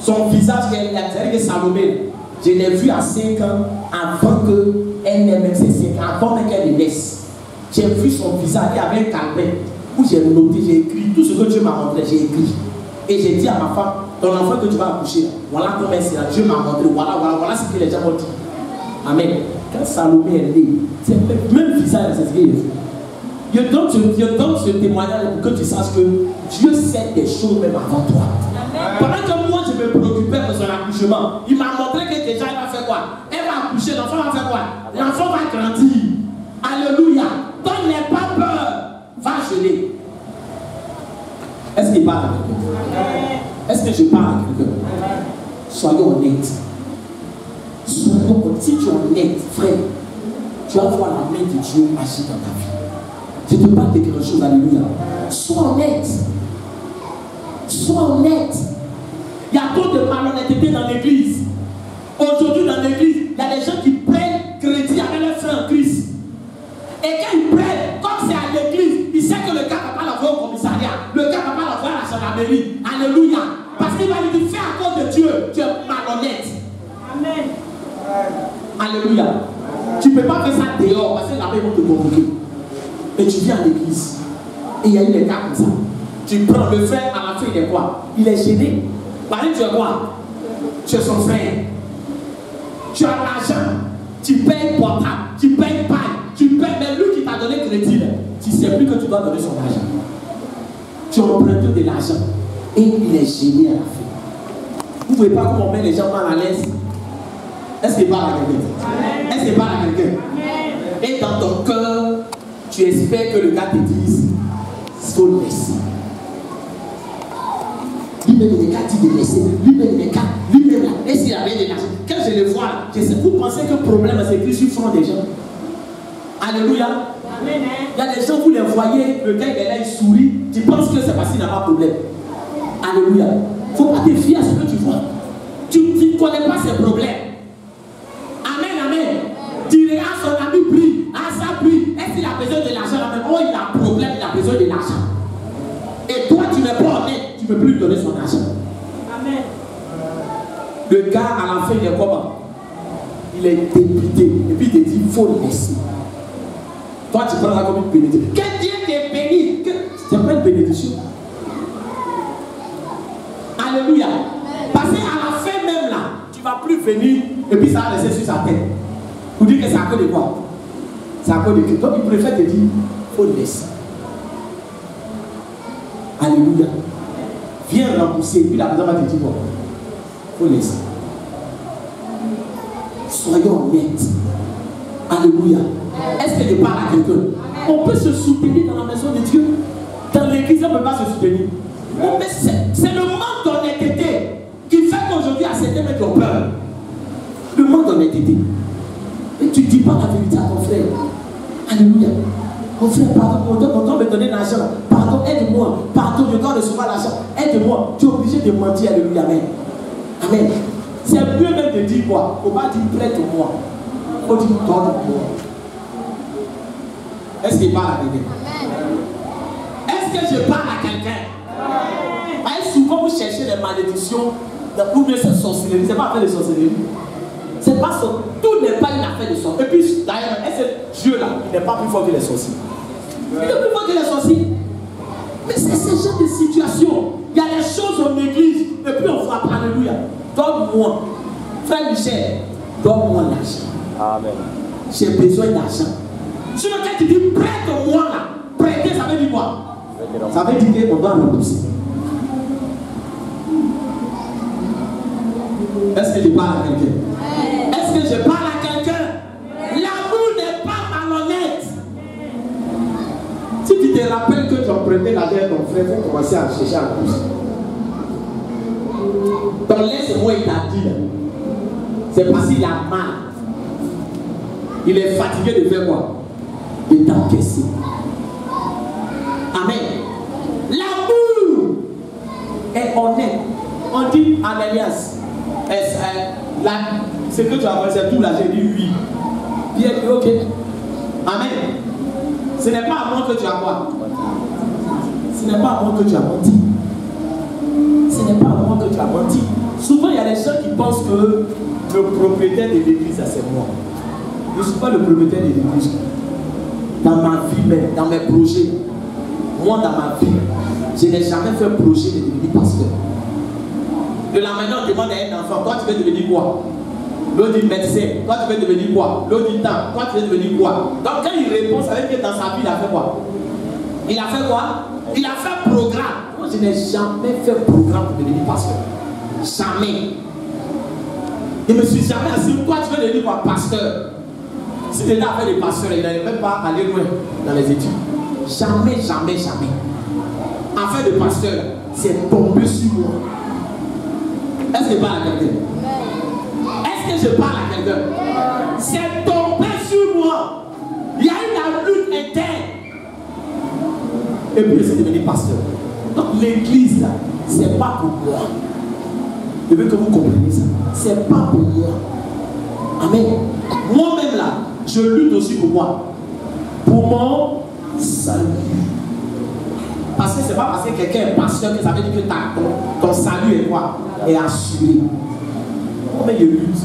Son visage, c'est-à-dire que Salomé, je l'ai vu à 5 ans avant qu'elle n'ait même ses 5 ans, avant même qu'elle naisse. J'ai vu son visage, il y avait un calepin où j'ai noté, j'ai écrit tout ce que Dieu m'a montré, j'ai écrit. Et j'ai dit à ma femme, ton enfant que tu vas accoucher, voilà comment c'est là, Dieu m'a montré, voilà ce que les gens ont dit. Amen. Quand Salomé est né, c'est le même visage, c'est ce qu'il a vu. Je donne ce témoignage pour que tu saches que Dieu sait des choses même avant toi. Amen. Pendant que moi je me préoccupais de son accouchement, il m'a montré que déjà elle va faire quoi? Elle va accoucher, l'enfant va faire quoi? L'enfant va grandir. Alléluia. Donc n'aie pas peur, va geler. Est-ce qu'il parle à quelqu'un? Est-ce que je parle à quelqu'un? Soyons honnêtes. Soyons honnêtes. Si tu es honnête, frère, tu vas voir la main de Dieu agir dans ta vie. Je te parle de quelque chose, alléluia. Sois honnête. Sois honnête. Il y a trop de malhonnêteté dans l'église. Aujourd'hui, dans l'église, il y a des gens qui prennent crédit avec leurs frères en Christ. Et quand ils prennent, comme c'est à l'église, ils savent que le gars ne va pas l'envoyer au commissariat. Le gars ne va pas l'envoyer à la gendarmerie. Alléluia. Parce qu'il va lui dire, fais à cause de Dieu. Tu es malhonnête. Amen. Alléluia. Tu ne peux pas faire ça dehors parce que là-bas, ils vont te convoquer. Et tu viens à l'église. Et il y a eu des cas comme ça. Tu prends le frère à la fin, il est quoi? Il est gêné. Par exemple, tu es quoi? Tu es son frère. Tu as l'argent. Tu payes portable. Tu payes paille. Tu payes. Mais lui qui t'a donné crédit, tu ne sais plus que tu dois donner son argent. Tu empruntes de l'argent. Et il est gêné à la fin. Vous ne voyez pas comment on met les gens mal à l'aise? Est-ce qu'il parle à quelqu'un? Est-ce qu'il parle à quelqu'un? Et dans ton cœur, tu espères que le gars te dise, il faut le laisser. Lui-même, il est qu'à dire de laisser. Lui-même, il est qu'à. Lui-même, là, et s'il avait de l'argent. Quand je le vois, je sais, vous pensez que le problème, c'est écrit sur le front des gens. Alléluia. Amen. Il y a des gens, vous les voyez, le gars, il est là, il sourit. Tu penses que c'est parce qu'il n'a pas de problème. Alléluia. Il ne faut pas te fier à ce que tu vois. Tu ne connais pas ses problèmes. Amen, amen. Tu regardes son ami prie. Ah, ça prie. Est-ce qu'il a besoin de l'argent? Oh, il a un problème, il a besoin de l'argent. Et toi, tu n'es pas honnête. Tu ne peux plus lui donner son argent. Amen. Le gars, à la fin, il est comment? Il est dépité. Et puis il te dit, il faut le laisser. Toi, tu prends ça comme une bénédiction. Que Dieu te bénisse. C'est pas une bénédiction. Alléluia. Parce qu'à la fin même là, tu ne vas plus venir et puis ça va rester sur sa tête. Pour dire que c'est à cause de quoi? C'est à cause de quoi? Donc il préfère te dire, il faut le laisser. Alléluia. Viens rembourser. Puis la personne va te dire quoi? Il faut laisser. Soyons honnêtes. Alléluia. Est-ce que je parle à quelqu'un? On peut se soutenir dans la maison de Dieu. Dans l'église, on ne peut pas se soutenir. C'est le manque d'honnêteté qui fait qu'aujourd'hui, à certains mecs ont peur. Le manque d'honnêteté. Et tu ne dis pas la vérité à ton frère. Alléluia. Mon frère, pardon, on doit me donner l'argent. Pardon, aide-moi. Pardon, je dois recevoir l'argent. Aide-moi. Tu es obligé de mentir. Alléluia. Amen. Amen. C'est mieux même de dire quoi? Il ne faut pas dire prête-moi. Il faut dire donne-moi. Est-ce qu'il parle à quelqu'un? Est-ce que je parle à quelqu'un? Souvent vous cherchez des malédictions, ou bien c'est sorcellerie. C'est pas affaire de sorcellerie. C'est pas ça. Tout n'est pas une affaire de sorcellerie. Et puis, d'ailleurs, ce Dieu-là, il n'est pas plus fort que les sorciers. Il est plus fort que les sorciers. Mais c'est ce genre de situation. Il y a des choses en église, et puis on frappe. Alléluia. Donne-moi. Frère Michel, donne-moi l'argent. Amen. J'ai besoin d'argent. Sur lequel tu dis prête-moi là. Prêter, ça veut dire quoi? Ça veut dire qu'on doit rembourser. Est-ce que je parle à quelqu'un? Est-ce que je parle à quelqu'un? L'amour n'est pas malhonnête. Si tu te rappelles que tu empruntais l'argent à ton frère, il faut commencer à chercher à rembourser. Ton laisse-moi il t'a dit. C'est parce qu'il a mal. Il est fatigué de faire quoi? De t'encaisser. Amen. L'amour est honnête. On dit en alliance. Ce que tu as fait, c'est tout là. J'ai dit oui. Bien dit ok. Amen. Ce n'est pas à moi que tu as quoi? Ce n'est pas à moi que tu as menti. Ce n'est pas à moi que tu as menti. Souvent, il y a des gens qui pensent que le propriétaire de l'église, c'est moi. Je ne suis pas le propriétaire de l'église. Dans ma vie même, dans mes projets, moi dans ma vie, je n'ai jamais fait un projet de devenir pasteur. De la manière on demande à un enfant, toi tu veux devenir quoi? L'autre dit médecin, toi tu veux devenir quoi? L'autre dit tant, toi tu veux devenir quoi? Donc quand il répond, ça veut dire que dans sa vie il a fait quoi? Il a fait quoi? Il a fait un programme. Moi je n'ai jamais fait un programme pour devenir pasteur. Jamais. Je ne me suis jamais assis, toi tu veux devenir quoi? Pasteur. Si tu étais avec les pasteurs, il n'allait même pas aller loin dans les études. Jamais, jamais, jamais. Affaire de pasteur, c'est tombé sur moi. Est-ce que je parle à quelqu'un? Est-ce que je parle à quelqu'un? C'est tombé sur moi. Il y a eu la lutte interne. Et puis je suis devenu pasteur. Donc l'église là, c'est pas pour moi. Je veux que vous compreniez ça. C'est pas pour moi. Amen. Moi-même là, je lutte aussi pour moi. Pour mon salut. Parce que c'est pas parce que quelqu'un est pasteur que ça veut dire que ton salut est quoi? Est assuré. Mais je lutte.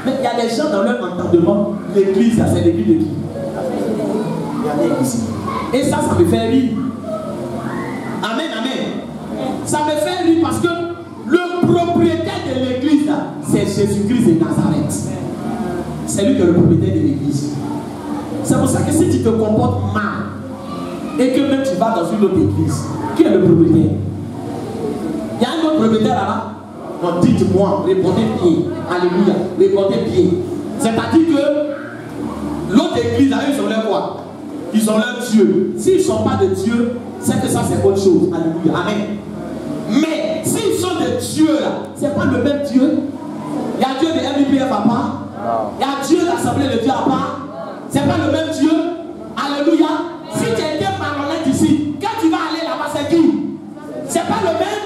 Mais il y a des gens dans leur entendement, l'église là, c'est l'église de qui? Il y en a ici. Et ça me fait rire. Amen, amen. Ça me fait rire parce que le propriétaire de l'église là, c'est Jésus-Christ de Nazareth. C'est lui qui est le propriétaire de l'église. C'est pour ça que si tu te comportes mal et que même tu vas dans une autre église, qui est le propriétaire? Il y a un autre propriétaire là-bas? Non, dites-moi, répondez bien. Alléluia, répondez bien. C'est-à-dire que l'autre église, là, ils ont leur quoi? Ils ont leur Dieu. S'ils ne sont pas de Dieu, c'est que ça c'est autre chose. Alléluia, amen. Mais s'ils sont de Dieu là, c'est pas le même Dieu. Il y a Dieu de MIPF à part. Il y a Dieu de l'Assemblée de Dieu à part. C'est pas le même Dieu. Alléluia. Si tu es malhonnête ici, quand tu vas aller là-bas, c'est qui? C'est pas le même.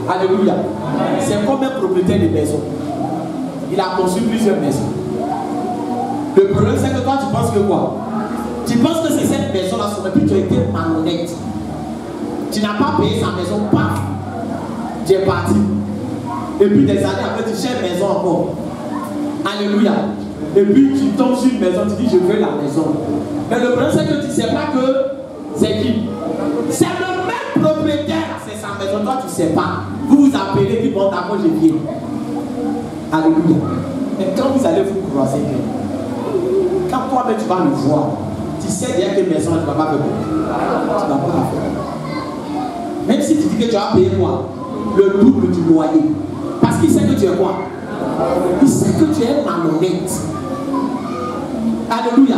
Alléluia. C'est comme un propriétaire de maison. Il a construit plusieurs maisons. Le problème c'est que toi tu penses que quoi? Tu penses que c'est cette maison là, et puis tu as été malhonnête. Tu n'as pas payé sa maison, paf, tu es parti. Et puis des années après tu cherches maison encore. Alléluia. Et puis tu tombes sur une maison, tu dis je veux la maison. Mais le problème c'est que tu ne sais pas que c'est qui? C'est le même propriétaire, c'est sa maison, toi tu ne sais pas. Vous vous appelez, qui bon d'accord je viens. Alléluia. Mais quand vous allez vous croiser, quand toi-même tu vas le voir, tu sais bien que maison tu ne vas pas faire. Tu ne vas pas la faire. Même si tu dis que tu vas payer quoi? Le double du loyer. Parce qu'il sait que tu es quoi? Il sait que tu es malhonnête. Alléluia.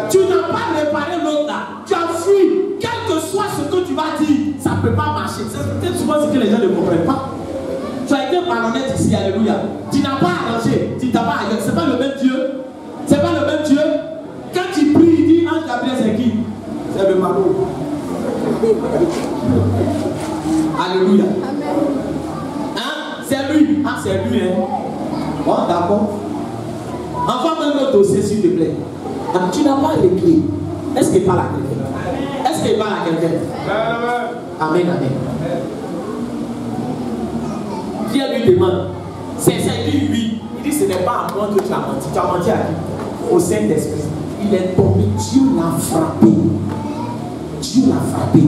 Tu n'as pas réparé l'autre là. Tu as fui. Quel que soit ce que tu vas dire, ça ne peut pas marcher. C'est peut-être souvent ce que les gens ne comprennent pas. Tu as été malhonnête ici, alléluia. Tu n'as pas arrangé. Tu n'as pas ailleurs. Ce n'est pas le même Dieu. Ce n'est pas le même Dieu. Quand tu pries, il dit Ange Gabriel, c'est qui? C'est le malheureux. Alléluia. Hein? C'est lui. Ah, c'est lui, hein? Bon, d'accord. Envoie-moi un autre dossier, s'il te plaît. Ah, tu n'as pas les clés. Est-ce qu'il parle à quelqu'un? Est-ce qu'il parle à quelqu'un? Amen, amen. Pierre lui demande, c'est ça, il dit oui. Il dit ce n'est pas à moi que tu as menti. Tu as menti à qui? Au Saint-Esprit. Il est tombé, Dieu l'a frappé. Dieu l'a frappé.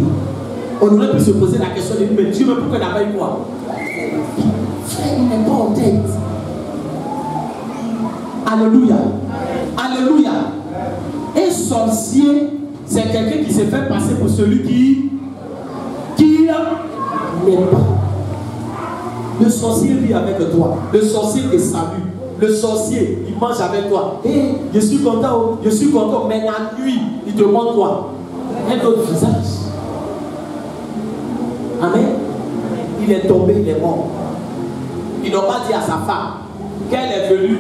On aurait pu se poser la question de mais Dieu, mais pourquoi il n'a pas eu quoi? Frère, il n'est pas en tête. Alléluia. Alléluia. Un sorcier, c'est quelqu'un qui s'est fait passer pour celui qui n'est pas. Le sorcier vit avec toi. Le sorcier te salue. Le sorcier, il mange avec toi. Hey, je suis content, je suis content. Mais la nuit, il te montre quoi? Un autre visage. Amen. Il est tombé, il est mort. Ils n'ont pas dit à sa femme qu'elle est venue.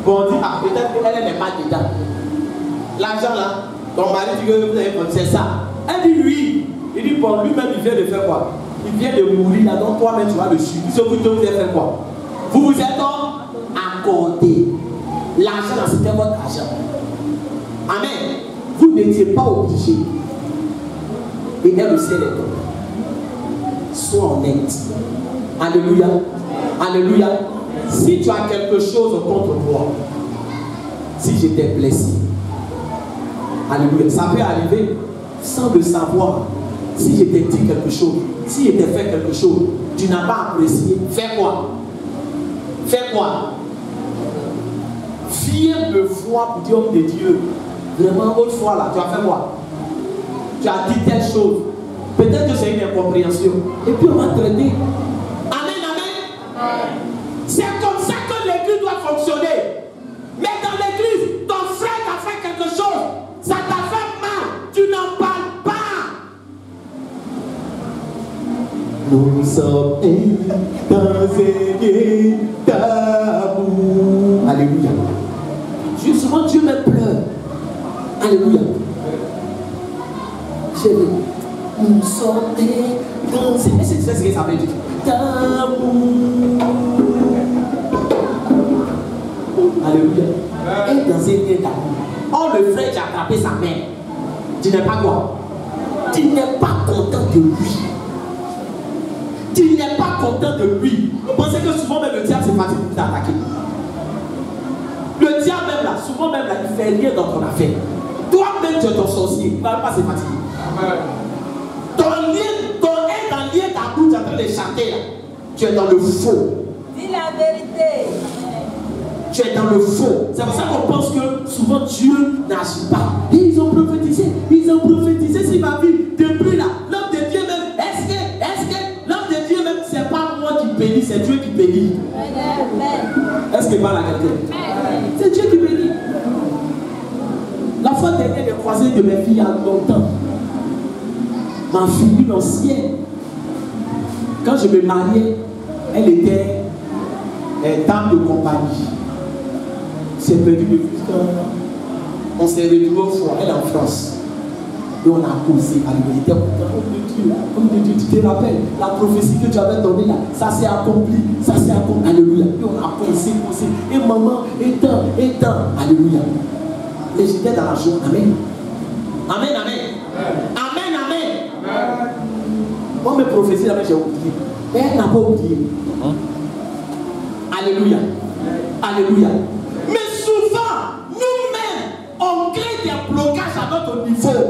Bon, on dit, ah, peut-être qu'elle n'est pas dedans. L'argent là, ton mari dit que vous avez fait, c'est ça. Elle dit oui. Il dit, bon, lui-même, il vient de faire quoi? Il vient de mourir là, donc toi-même, tu vas le suivre. Vous avez fait quoi? Vous vous êtes accordé. L'argent là, c'était votre argent. Amen. Vous n'étiez pas obligé. Et elle aussi, elle est tombée. Sois honnête. Alléluia. Alléluia. Si tu as quelque chose contre moi, si j'étais blessé, alléluia, ça peut arriver sans le savoir. Si je t'ai dit quelque chose, si je t'ai fait quelque chose, tu n'as pas apprécié, fais quoi? Fais quoi? Viens me voir pour dire homme de Dieu. Vraiment, autre fois là, tu as fait quoi? Tu as dit telle chose. Peut-être que c'est une incompréhension. Et puis on va traiter. Amen, amen. C'est comme ça que l'église doit fonctionner. Mais dans l'église, ton frère t'a fait quelque chose. Ça t'a fait mal. Tu n'en parles pas. Nous sommes dans un lieu d'amour. Alléluia. Justement, Dieu me pleure. Alléluia. Nous sommes dans un lieu d'amour. C'est ce que ça veut dire. D'amour. Alléluia. Et dans un lieu d'amour. Oh, le frère qui a attrapé sa mère. Tu n'es pas quoi? Tu n'es pas content de lui. Tu n'es pas content de lui. Vous pensez que souvent même le diable c'est facile pour t'attaquer. Le diable même là, souvent même là, il fait rien dans ton affaire. Toi-même tu es ton sorcier. Il ne va pas se fatiguer. Ton est dans lien ta bouche, tu es en train de chanter là. Tu es dans le faux. Dis la vérité. Tu es dans le faux. C'est pour ça qu'on pense que souvent Dieu n'agit pas. Et ils ont prophétisé sur ma vie. Depuis là, l'homme de Dieu même, est-ce que l'homme de Dieu même, c'est pas moi qui bénis, c'est Dieu qui bénit. Est-ce qu'il parle à quelqu'un? C'est Dieu qui bénit. La fois dernière, j'ai croisé de mes filles il y a longtemps. Ma fille, l'ancienne, quand je me mariais, elle était dame de compagnie. C'est perdu depuis qu'on s'est retrouvés au four. Elle est en France. Et on a causé. Elle était comme de Dieu, tu te rappelles, la prophétie que tu avais donnée là, ça s'est accompli. Ça s'est accompli. Alléluia. Et on a causé. Et maman, éteins. Alléluia. Et j'étais dans la joie. Amen. Amen, amen. Amen, amen. Moi, mes prophéties là, j'ai oublié. Mais elle n'a pas oublié. Alléluia. Alléluia. Mais souvent, nous-mêmes, on crée des blocages à notre niveau.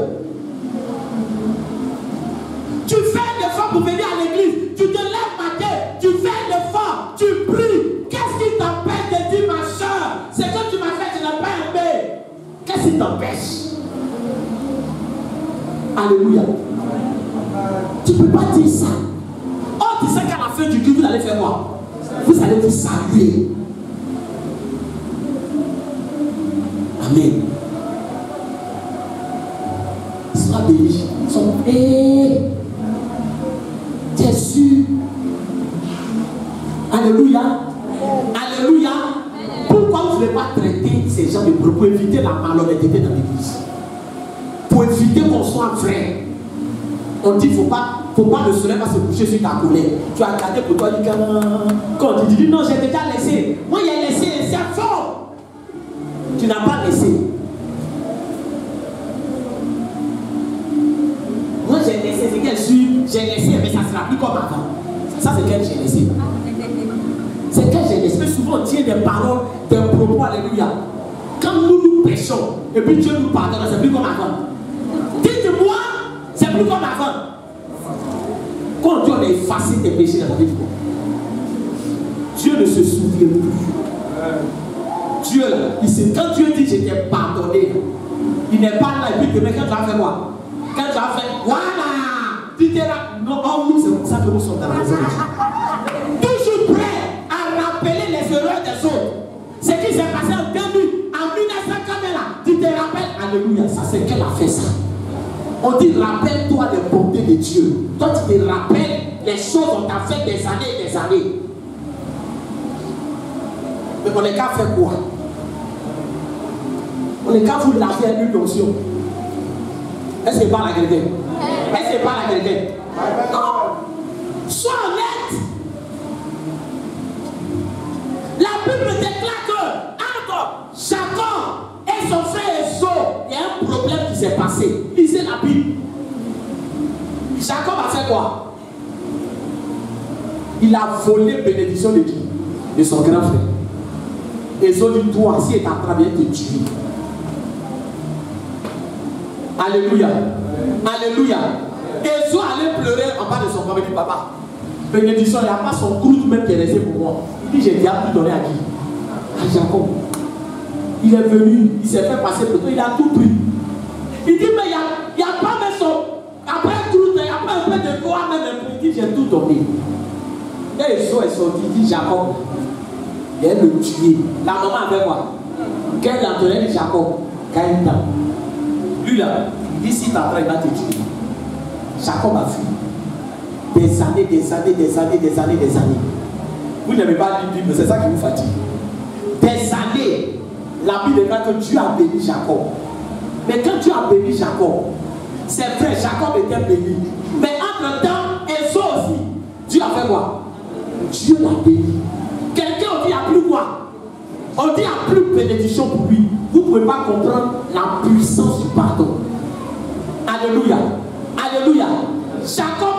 Tu fais un effort pour venir à l'église, tu te lèves matin, tu fais un effort, tu pries. Qu'est-ce qui t'empêche de dire, ma soeur, c'est que tu m'as fait, je n'ai pas aimé. Qu'est-ce qui t'empêche? Alléluia. Tu ne peux pas dire ça. Oh, tu sais qu'à la fin du culte, vous allez faire quoi? Vous allez vous saluer. Amen. Sois béni. Tu es sûr. Alléluia. Alléluia. Pourquoi vous ne voulez pas traiter ces gens de pour éviter la malhonnêteté dans l'église? Pour éviter qu'on soit vrai. On dit qu'il ne faut pas le soleil va se coucher sur ta colère. Tu as gardé pour toi du quand tu dis non, j'ai déjà laissé. Moi, j'ai laissé, c'est fort. Tu n'as pas laissé. j'ai laissé, mais ça ne sera plus comme avant. Ça, c'est quel j'ai laissé. C'est quel j'ai laissé. Mais souvent, on tient des paroles, des propos, alléluia. Quand nous péchons, et puis Dieu nous pardonne, c'est plus comme avant. Dites-moi, c'est plus comme avant. Quand Dieu a effacé tes péchés dans ta vie, Dieu ne se souvient plus. Dieu, là, quand Dieu dit je t'ai pardonné, il n'est pas là et puis demain quand tu as fait quoi? Quand tu as fait, voilà, tu t'es là. Non, nous, c'est pour ça que nous sommes dans la maison de Dieu. Toujours prêt à rappeler les erreurs des autres. Ce qui s'est passé en 2000, en 1980 là, tu te rappelles, alléluia, ça c'est qu'elle a fait ça. On dit rappelle-toi des bontés de Dieu. Toi tu te rappelles les choses qu'on t'a fait des années et des années. Mais on est qu'à faire quoi? On est qu'à vous laver une notion. Est-ce qu'il parle à quelqu'un? Est-ce qu'il parle à quelqu'un? Non. Sois honnête. La Bible déclare que entre Jacob et son frère Esau, il y a un problème qui s'est passé. Lisez la Bible. Jacob a fait quoi? Il a volé la bénédiction de qui? De son grand frère. Esau dit, toi, si tu as travaillé, te tuer. Alléluia. Alléluia. Esau allait pleurer en bas de son papa. Il dit, papa, bénédiction, il n'y a pas son groupe même qui est resté pour moi. Il dit, j'ai déjà tout donné à qui? À Jacob. Il est venu, il s'est fait passer pour toi, il a tout pris. Il dit, mais il n'y a pas même son. Après tout, il n'y a pas un peu de quoi même. Il dit, j'ai tout donné. Et Esau est sorti, il dit, Jacob, il est le tuer. La maman avait quoi? Qu'elle entendait dit Jacob, Caïta. Lui là, il dit, si tu apprends, il va te tuer. Jacob a fui. Des années, des années, des années, des années, des années. Vous n'aimez pas la Bible, c'est ça qui vous fatigue. Des années, la Bible déclare que Dieu a béni Jacob. Mais quand Dieu a béni Jacob, c'est vrai, Jacob était béni. Mais entre-temps, Esau aussi, Dieu a fait quoi? Dieu l'a béni. Quelqu'un dit, il n'y a plus quoi? On dit, il n'y a plus de bénédiction pour lui. Vous ne pouvez pas comprendre la puissance du pardon. Alléluia. Alléluia. Jacob